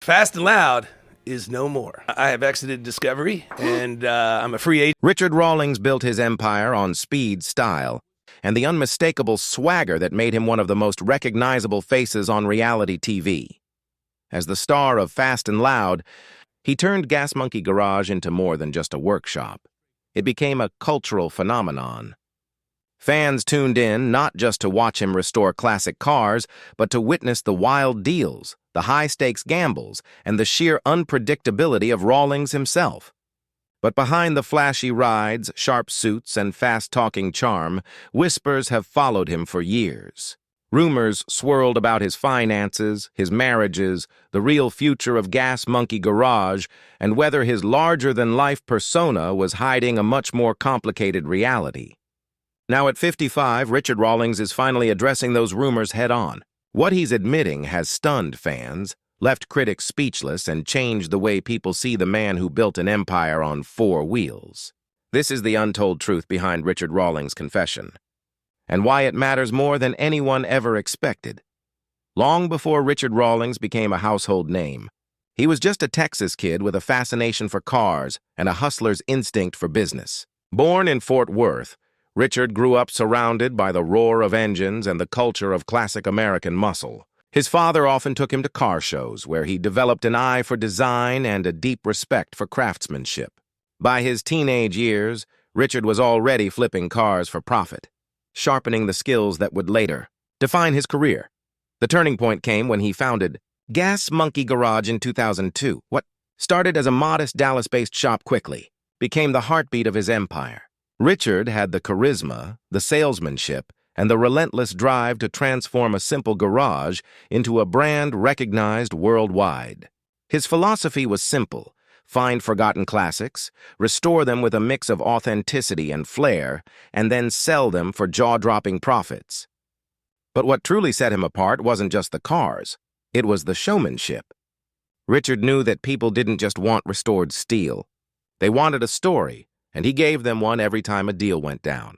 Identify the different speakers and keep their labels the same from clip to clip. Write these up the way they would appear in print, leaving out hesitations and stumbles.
Speaker 1: Fast and Loud is no more. I have exited Discovery, and I'm a free agent.
Speaker 2: Richard Rawlings built his empire on speed, style, and the unmistakable swagger that made him one of the most recognizable faces on reality TV. As the star of Fast and Loud, he turned Gas Monkey Garage into more than just a workshop. It became a cultural phenomenon. Fans tuned in not just to watch him restore classic cars, but to witness the wild deals, the high-stakes gambles, and the sheer unpredictability of Rawlings himself. But behind the flashy rides, sharp suits, and fast-talking charm, whispers have followed him for years. Rumors swirled about his finances, his marriages, the real future of Gas Monkey Garage, and whether his larger-than-life persona was hiding a much more complicated reality. Now at 55, Richard Rawlings is finally addressing those rumors head-on. What he's admitting has stunned fans, left critics speechless, and changed the way people see the man who built an empire on 4 wheels. This is the untold truth behind Richard Rawlings' confession, and why it matters more than anyone ever expected. Long before Richard Rawlings became a household name, he was just a Texas kid with a fascination for cars and a hustler's instinct for business. Born in Fort Worth, Richard grew up surrounded by the roar of engines and the culture of classic American muscle. His father often took him to car shows, where he developed an eye for design and a deep respect for craftsmanship. By his teenage years, Richard was already flipping cars for profit, sharpening the skills that would later define his career. The turning point came when he founded Gas Monkey Garage in 2002. What started as a modest Dallas-based shop quickly became the heartbeat of his empire. Richard had the charisma, the salesmanship, and the relentless drive to transform a simple garage into a brand recognized worldwide. His philosophy was simple: find forgotten classics, restore them with a mix of authenticity and flair, and then sell them for jaw-dropping profits. But what truly set him apart wasn't just the cars, it was the showmanship. Richard knew that people didn't just want restored steel. They wanted a story, and he gave them one every time a deal went down.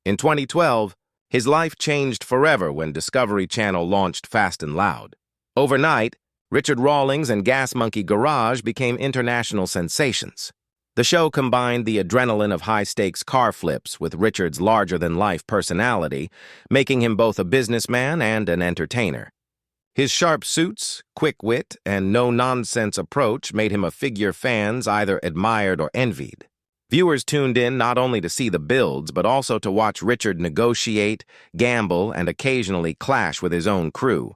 Speaker 2: In 2012, his life changed forever when Discovery Channel launched Fast and Loud. Overnight, Richard Rawlings and Gas Monkey Garage became international sensations. The show combined the adrenaline of high-stakes car flips with Richard's larger-than-life personality, making him both a businessman and an entertainer. His sharp suits, quick wit, and no-nonsense approach made him a figure fans either admired or envied. Viewers tuned in not only to see the builds, but also to watch Richard negotiate, gamble, and occasionally clash with his own crew.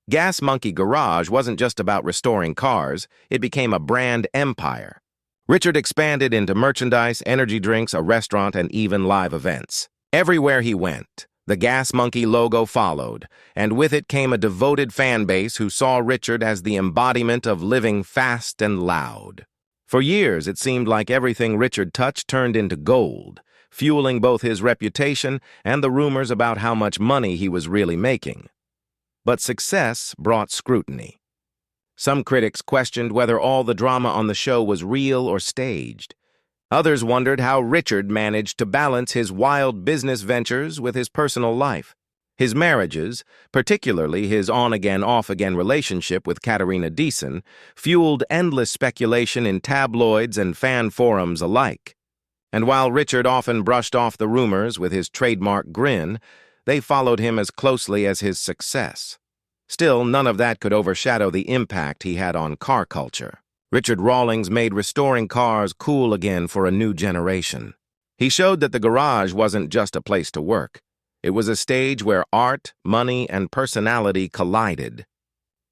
Speaker 2: Gas Monkey Garage wasn't just about restoring cars, it became a brand empire. Richard expanded into merchandise, energy drinks, a restaurant, and even live events. Everywhere he went, the Gas Monkey logo followed, and with it came a devoted fan base who saw Richard as the embodiment of living fast and loud. For years, it seemed like everything Richard touched turned into gold, fueling both his reputation and the rumors about how much money he was really making. But success brought scrutiny. Some critics questioned whether all the drama on the show was real or staged. Others wondered how Richard managed to balance his wild business ventures with his personal life. His marriages, particularly his on-again, off-again relationship with Katarina Deason, fueled endless speculation in tabloids and fan forums alike. And while Richard often brushed off the rumors with his trademark grin, they followed him as closely as his success. Still, none of that could overshadow the impact he had on car culture. Richard Rawlings made restoring cars cool again for a new generation. He showed that the garage wasn't just a place to work. It was a stage where art, money, and personality collided.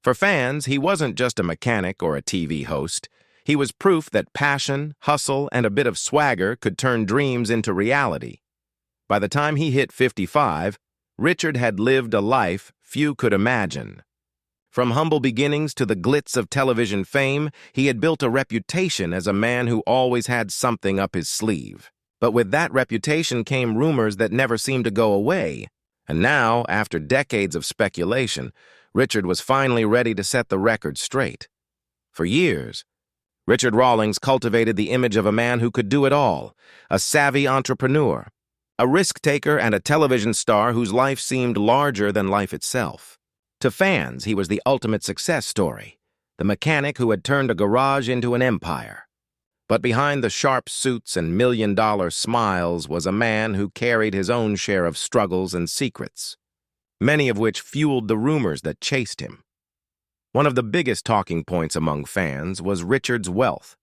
Speaker 2: For fans, he wasn't just a mechanic or a TV host. He was proof that passion, hustle, and a bit of swagger could turn dreams into reality. By the time he hit 55, Richard had lived a life few could imagine. From humble beginnings to the glitz of television fame, he had built a reputation as a man who always had something up his sleeve. But with that reputation came rumors that never seemed to go away. And now, after decades of speculation, Richard was finally ready to set the record straight. For years, Richard Rawlings cultivated the image of a man who could do it all, a savvy entrepreneur, a risk-taker, and a television star whose life seemed larger than life itself. To fans, he was the ultimate success story, the mechanic who had turned a garage into an empire. But behind the sharp suits and million-dollar smiles was a man who carried his own share of struggles and secrets, many of which fueled the rumors that chased him. One of the biggest talking points among fans was Richard's wealth.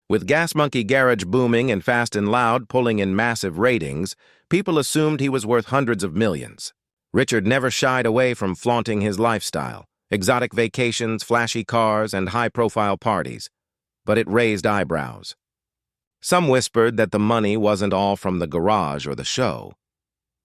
Speaker 2: With Gas Monkey Garage booming and Fast and Loud pulling in massive ratings, people assumed he was worth hundreds of millions. Richard never shied away from flaunting his lifestyle, exotic vacations, flashy cars, and high-profile parties, but it raised eyebrows. Some whispered that the money wasn't all from the garage or the show.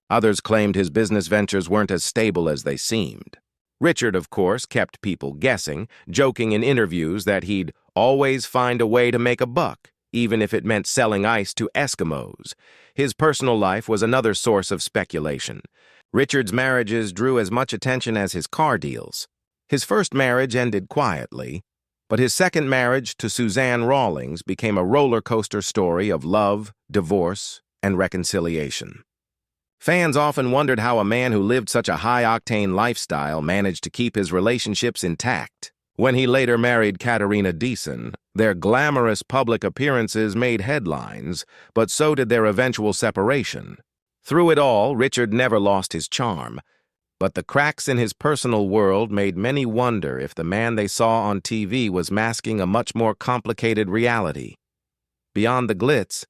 Speaker 2: Others claimed his business ventures weren't as stable as they seemed. Richard, of course, kept people guessing, joking in interviews that he'd always find a way to make a buck, even if it meant selling ice to Eskimos. His personal life was another source of speculation. Richard's marriages drew as much attention as his car deals. His first marriage ended quietly, but his second marriage to Suzanne Rawlings became a roller coaster story of love, divorce, and reconciliation. Fans often wondered how a man who lived such a high-octane lifestyle managed to keep his relationships intact. When he later married Katerina Deason, their glamorous public appearances made headlines, but so did their eventual separation. Through it all, Richard never lost his charm, but the cracks in his personal world made many wonder if the man they saw on TV was masking a much more complicated reality. Beyond the glitz,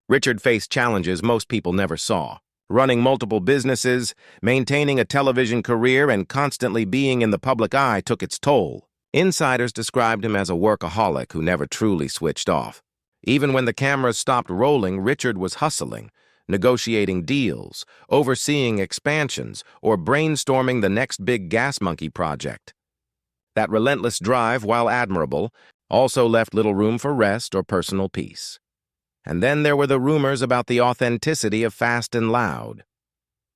Speaker 2: Richard faced challenges most people never saw. Running multiple businesses, maintaining a television career, and constantly being in the public eye took its toll. Insiders described him as a workaholic who never truly switched off. Even when the cameras stopped rolling, Richard was hustling, negotiating deals, overseeing expansions, or brainstorming the next big Gas Monkey project. That relentless drive, while admirable, also left little room for rest or personal peace. And then there were the rumors about the authenticity of Fast and Loud.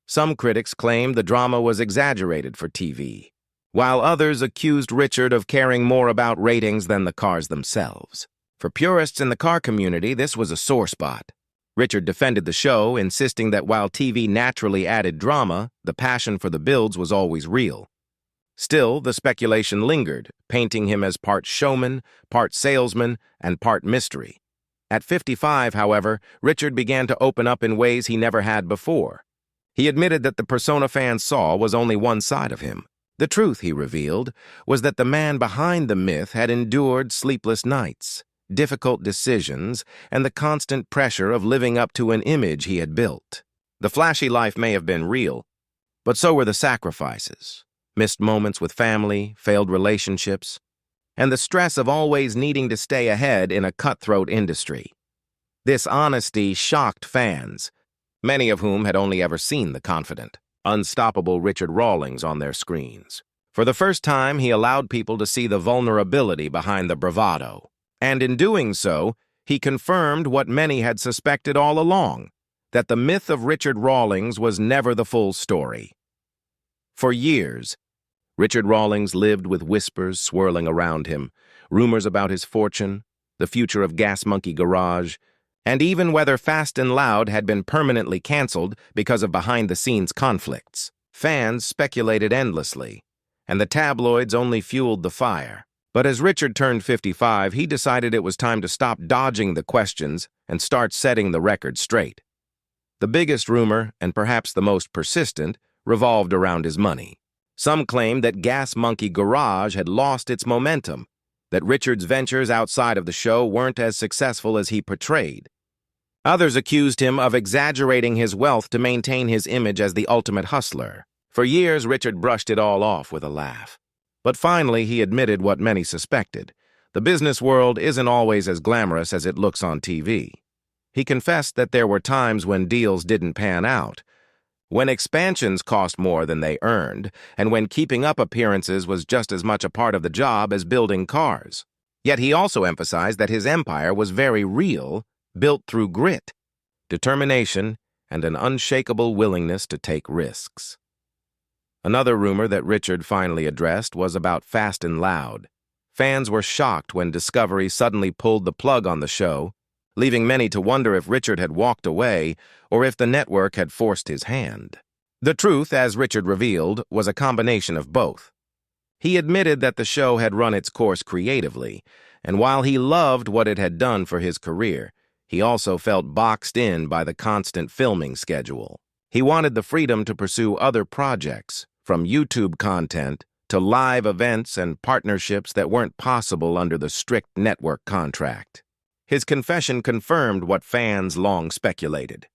Speaker 2: Some critics claimed the drama was exaggerated for TV, while others accused Richard of caring more about ratings than the cars themselves. For purists in the car community, this was a sore spot. Richard defended the show, insisting that while TV naturally added drama, the passion for the builds was always real. Still, the speculation lingered, painting him as part showman, part salesman, and part mystery. At 55, however, Richard began to open up in ways he never had before. He admitted that the persona fans saw was only one side of him. The truth, he revealed, was that the man behind the myth had endured sleepless nights, difficult decisions, and the constant pressure of living up to an image he had built. The flashy life may have been real, but so were the sacrifices, missed moments with family, failed relationships, and the stress of always needing to stay ahead in a cutthroat industry. This honesty shocked fans, many of whom had only ever seen the confident, unstoppable Richard Rawlings on their screens. For the first time, he allowed people to see the vulnerability behind the bravado. And in doing so, he confirmed what many had suspected all along, that the myth of Richard Rawlings was never the full story. For years, Richard Rawlings lived with whispers swirling around him, rumors about his fortune, the future of Gas Monkey Garage, and even whether Fast and Loud had been permanently canceled because of behind-the-scenes conflicts. Fans speculated endlessly, and the tabloids only fueled the fire. But as Richard turned 55, he decided it was time to stop dodging the questions and start setting the record straight. The biggest rumor, and perhaps the most persistent, revolved around his money. Some claimed that Gas Monkey Garage had lost its momentum, that Richard's ventures outside of the show weren't as successful as he portrayed. Others accused him of exaggerating his wealth to maintain his image as the ultimate hustler. For years, Richard brushed it all off with a laugh. But finally, he admitted what many suspected. The business world isn't always as glamorous as it looks on TV. He confessed that there were times when deals didn't pan out, when expansions cost more than they earned, and when keeping up appearances was just as much a part of the job as building cars. Yet he also emphasized that his empire was very real, built through grit, determination, and an unshakable willingness to take risks. Another rumor that Richard finally addressed was about Fast and Loud. Fans were shocked when Discovery suddenly pulled the plug on the show, leaving many to wonder if Richard had walked away or if the network had forced his hand. The truth, as Richard revealed, was a combination of both. He admitted that the show had run its course creatively, and while he loved what it had done for his career, he also felt boxed in by the constant filming schedule. He wanted the freedom to pursue other projects, from YouTube content to live events and partnerships that weren't possible under the strict network contract. His confession confirmed what fans long speculated.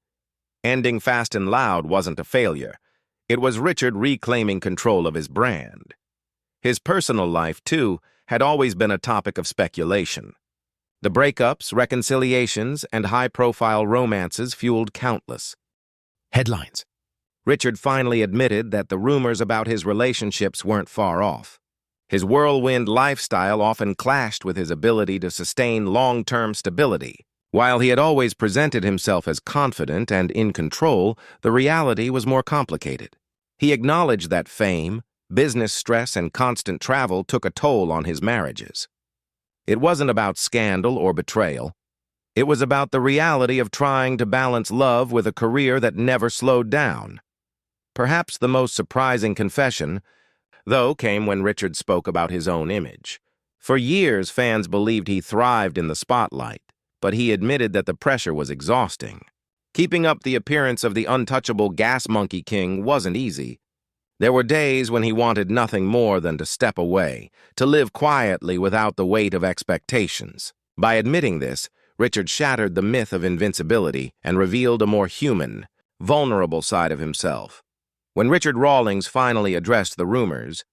Speaker 2: Ending Fast and Loud wasn't a failure. It was Richard reclaiming control of his brand. His personal life, too, had always been a topic of speculation. The breakups, reconciliations, and high-profile romances fueled countless headlines. Richard finally admitted that the rumors about his relationships weren't far off. His whirlwind lifestyle often clashed with his ability to sustain long-term stability. While he had always presented himself as confident and in control, the reality was more complicated. He acknowledged that fame, business stress, and constant travel took a toll on his marriages. It wasn't about scandal or betrayal. It was about the reality of trying to balance love with a career that never slowed down. Perhaps the most surprising confession, though, came when Richard spoke about his own image. For years, fans believed he thrived in the spotlight, but he admitted that the pressure was exhausting. Keeping up the appearance of the untouchable gas monkey king wasn't easy. There were days when he wanted nothing more than to step away, to live quietly without the weight of expectations. By admitting this, Richard shattered the myth of invincibility and revealed a more human, vulnerable side of himself. When Richard Rawlings finally addressed the rumors,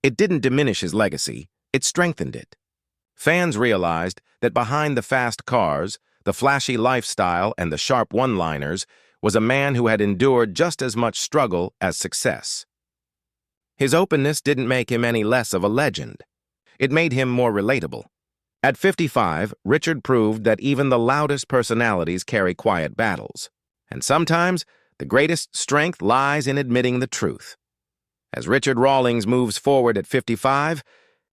Speaker 2: it didn't diminish his legacy, it strengthened it. Fans realized that behind the fast cars, the flashy lifestyle, and the sharp one-liners was a man who had endured just as much struggle as success. His openness didn't make him any less of a legend. It made him more relatable. At 55, Richard proved that even the loudest personalities carry quiet battles, and sometimes the greatest strength lies in admitting the truth. As Richard Rawlings moves forward at 55,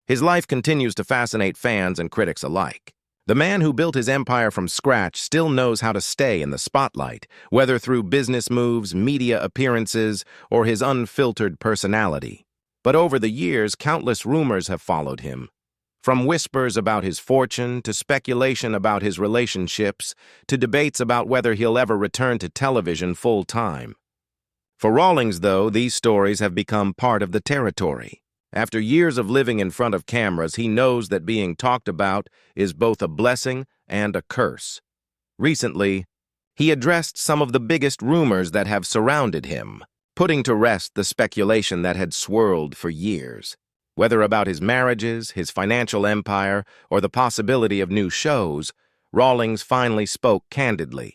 Speaker 2: his life continues to fascinate fans and critics alike. The man who built his empire from scratch still knows how to stay in the spotlight, whether through business moves, media appearances, or his unfiltered personality. But over the years, countless rumors have followed him. From whispers about his fortune, to speculation about his relationships, to debates about whether he'll ever return to television full-time. For Rawlings, though, these stories have become part of the territory. After years of living in front of cameras, he knows that being talked about is both a blessing and a curse. Recently, he addressed some of the biggest rumors that have surrounded him, putting to rest the speculation that had swirled for years. Whether about his marriages, his financial empire, or the possibility of new shows, Rawlings finally spoke candidly.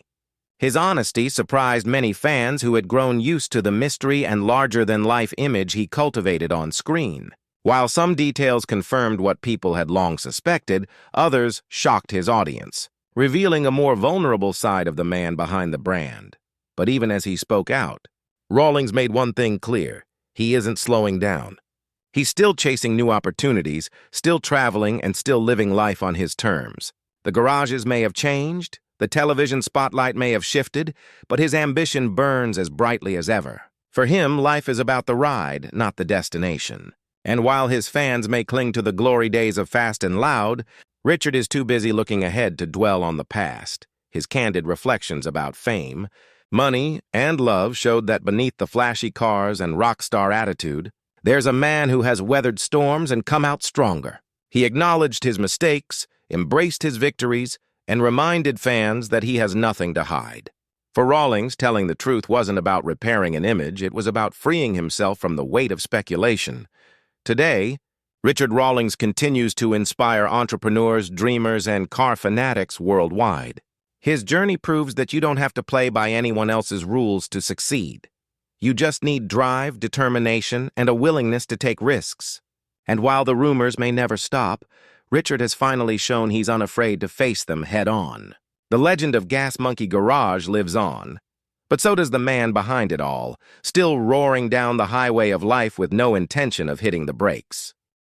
Speaker 2: His honesty surprised many fans who had grown used to the mystery and larger-than-life image he cultivated on screen. While some details confirmed what people had long suspected, others shocked his audience, revealing a more vulnerable side of the man behind the brand. But even as he spoke out, Rawlings made one thing clear: he isn't slowing down. He's still chasing new opportunities, still traveling, and still living life on his terms. The garages may have changed, the television spotlight may have shifted, but his ambition burns as brightly as ever. For him, life is about the ride, not the destination. And while his fans may cling to the glory days of Fast and Loud, Richard is too busy looking ahead to dwell on the past. His candid reflections about fame, money, and love showed that beneath the flashy cars and rock star attitude, there's a man who has weathered storms and come out stronger. He acknowledged his mistakes, embraced his victories, and reminded fans that he has nothing to hide. For Rawlings, telling the truth wasn't about repairing an image, it was about freeing himself from the weight of speculation. Today, Richard Rawlings continues to inspire entrepreneurs, dreamers, and car fanatics worldwide. His journey proves that you don't have to play by anyone else's rules to succeed. You just need drive, determination, and a willingness to take risks. And while the rumors may never stop, Richard has finally shown he's unafraid to face them head-on. The legend of Gas Monkey Garage lives on, but so does the man behind it all, still roaring down the highway of life with no intention of hitting the brakes.